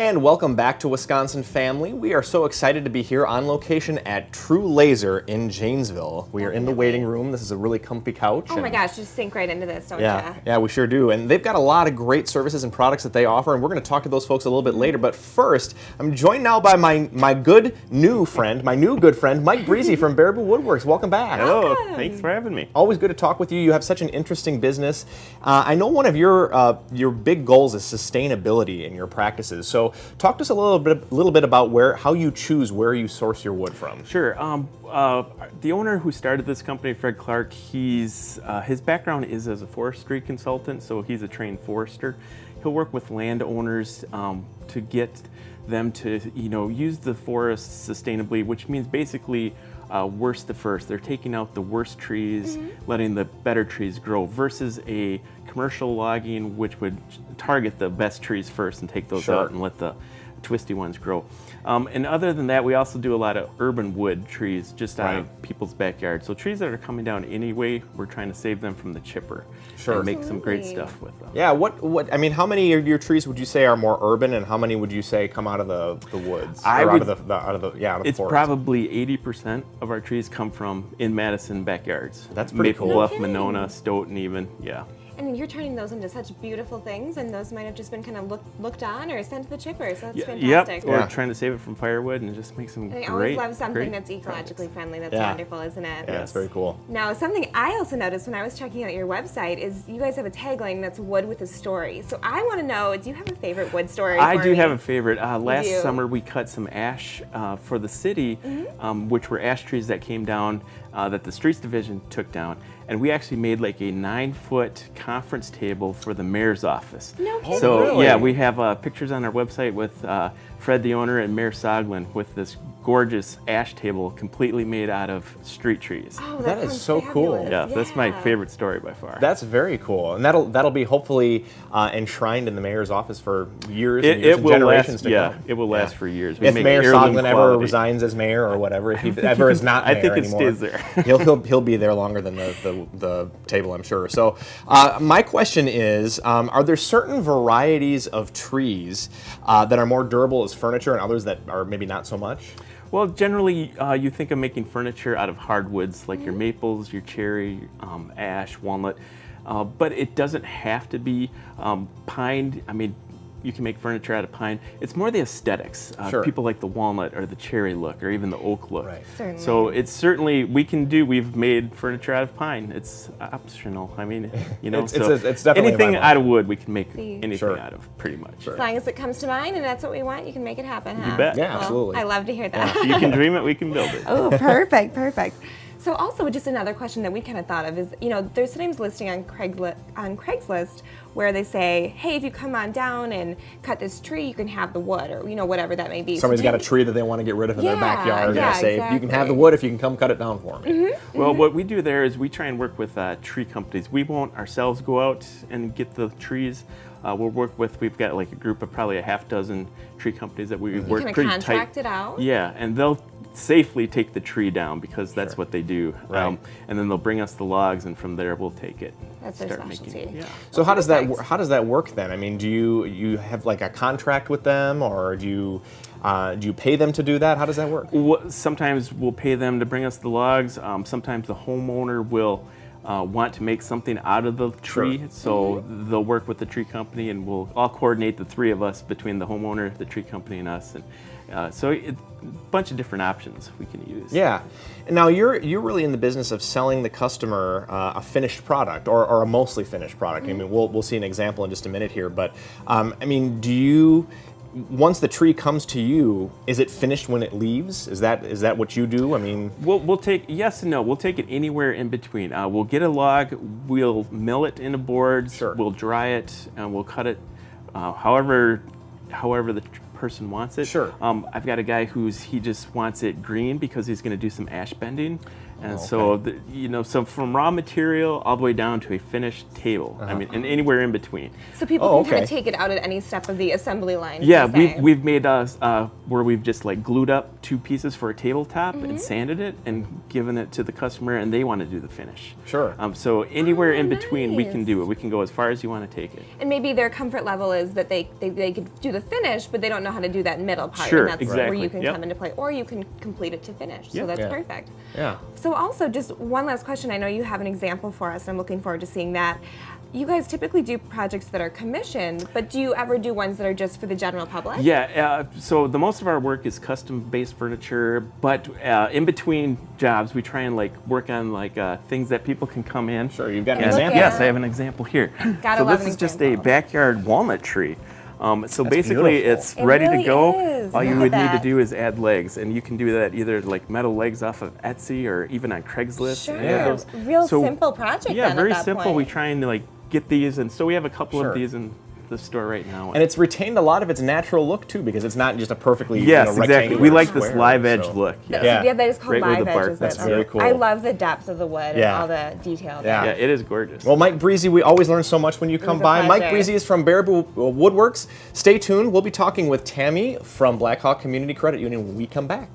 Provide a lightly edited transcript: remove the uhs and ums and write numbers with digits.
And welcome back to Wisconsin Family. We are so excited to be here on location at True Laser in Janesville. We are in the waiting room. This is a really comfy couch. Oh my gosh, just sink right into this, don't you? Yeah, we sure do. And they've got a lot of great services and products that they offer, and we're going to talk to those folks a little bit later. But first, I'm joined now by my new good friend, Mike Breezy from Baraboo Woodworks. Welcome back. Hello, thanks for having me. Always good to talk with you. You have such an interesting business. I know one of your big goals is sustainability in your practices. So talk to us a little bit about how you choose where you source your wood from. Sure. The owner who started this company, Fred Clark, his background is as a forestry consultant, so he's a trained forester. He'll work with landowners to get them to use the forest sustainably, which means basically worst to first. They're taking out the worst trees, letting the better trees grow, versus a commercial logging, which would target the best trees first and take those out and let the twisty ones grow. And other than that, we also do a lot of urban wood trees just out of people's backyard. So trees that are coming down anyway, we're trying to save them from the chipper and make some great stuff with them. Yeah, how many of your trees would you say are more urban, and how many would you say come out of the woods? Out of the It's forest? probably 80% of our trees come from in Madison backyards. That's pretty cool. Maple Bluff, Monona, Stoughton even, yeah. And you're turning those into such beautiful things, and those might have just been kind of looked on or sent to the chipper, so that's fantastic. Yep, we're trying to save it from firewood and just make some I great, always love something that's ecologically products. friendly. That's wonderful, isn't it? Yeah, it's very cool. Now, something I also noticed when I was checking out your website is you guys have a tagline that's wood with a story. So I want to know, do you have a favorite wood story I for do me? have a favorite. Last summer we cut some ash for the city, which were ash trees that came down that the streets division took down. And we actually made like a 9-foot conference table for the mayor's office. No kidding. So really? yeah, we have pictures on our website with Fred, the owner, and Mayor Soglin with this gorgeous ash table completely made out of street trees. Oh, That is sounds so cool. fabulous. Yeah, that's my favorite story by far. That's very cool, and that'll be hopefully enshrined in the mayor's office for years and It will generations last. to Yeah, come. it will last for years. If Mayor Soglin ever quality. resigns as mayor or whatever, if he ever is not mayor I think it anymore, stays there. he'll be there longer than the table, I'm sure. So my question is, are there certain varieties of trees that are more durable as furniture and others that are maybe not so much? Well, generally, you think of making furniture out of hardwoods like your maples, your cherry, ash, walnut, but it doesn't have to be pine. I mean, you can make furniture out of pine. It's more the aesthetics. People like the walnut or the cherry look or even the oak look. Right. Certainly. So it's certainly, we've made furniture out of pine. It's optional. I mean, It's so definitely anything viable. out of wood we can make anything Sure. out of, pretty much. As long as it comes to mind and that's what we want, you can make it happen, huh? You bet. Yeah, absolutely. I love to hear that. If you can dream it, we can build it. Oh, perfect. So also, just another question that we kind of thought of is, there's sometimes listing on Craigslist where they say, hey, if you come on down and cut this tree, you can have the wood, or whatever that may be. Somebody's got a tree that they want to get rid of in their backyard. Yeah, They say, you can have the wood if you can come cut it down for me. Well, what we do there is we try and work with tree companies. We won't ourselves go out and get the trees. We've got like a group of probably a half dozen tree companies that we work Kind of pretty contract tight. it out? Yeah, and they'll safely take the tree down because that's what they do. Right. And then they'll bring us the logs, and from there we'll take it. That's their specialty. Yeah. So how does that work then? I mean, do you have like a contract with them, or do you pay them to do that? How does that work? Sometimes we'll pay them to bring us the logs. Sometimes the homeowner will want to make something out of the tree, so they'll work with the tree company, and we'll all coordinate, the three of us, between the homeowner, the tree company, and us. And so a bunch of different options we can use. Yeah. And now you're really in the business of selling the customer a finished product, or a mostly finished product. I mean, we'll see an example in just a minute here, but I mean, once the tree comes to you, is it finished when it leaves? Is that what you do? I mean, we'll take, yes and no. We'll take it anywhere in between. We'll get a log, we'll mill it into boards, we'll dry it, and we'll cut it however the person wants it. Sure. I've got a guy he just wants it green because he's going to do some ash bending. And Oh, so, okay. so from raw material all the way down to a finished table. I mean, and anywhere in between. So people Oh, can kind okay. of take it out at any step of the assembly line. Yeah, per se. we've made where we've just like glued up 2 pieces for a tabletop and sanded it and given it to the customer, and they want to do the finish. Sure. So anywhere in between, we can nice. do it. We can go as far as you want to take it. And maybe their comfort level is that they could do the finish, but they don't know how to do that middle part. Sure, and that's where exactly. you can Yep. come into play, or you can complete it to finish. So Yep. that's Yeah. perfect. Yeah. So also, just one last question. I know you have an example for us, and I'm looking forward to seeing that. You guys typically do projects that are commissioned, but do you ever do ones that are just for the general public? Yeah, so the most of our work is custom-based furniture, but in between jobs, we try and like work on like things that people can come in. Sure, you've got an And- example. Yes, I have an example here. Gotta so love this an is just a example. backyard walnut tree. So basically, beautiful. it's It ready really to go. is. All you Look would at need to that. do is add legs, and you can do that either like metal legs off of Etsy or even on Craigslist. Sure. any of those. Real So- simple project. Yeah, then very at that simple. Point. We try and like get these, and so we have a couple Sure. of these in the store right now. And it's retained a lot of its natural look too, because it's not just a perfectly yes, exactly. rectangular We like this square, live edge so- look. Yeah. Yeah. Yeah, that is called Right where live the edge. bark- Is that's it? very Okay. cool. I love the depth of the wood Yeah. and all the detail. Yeah. there. Yeah, it is gorgeous. Well, Mike Breezy, we always learn so much when you come was a by. Mike pleasure. Breezy is from Baraboo Woodworks. Stay tuned. We'll be talking with Tammy from Blackhawk Community Credit Union when we come back.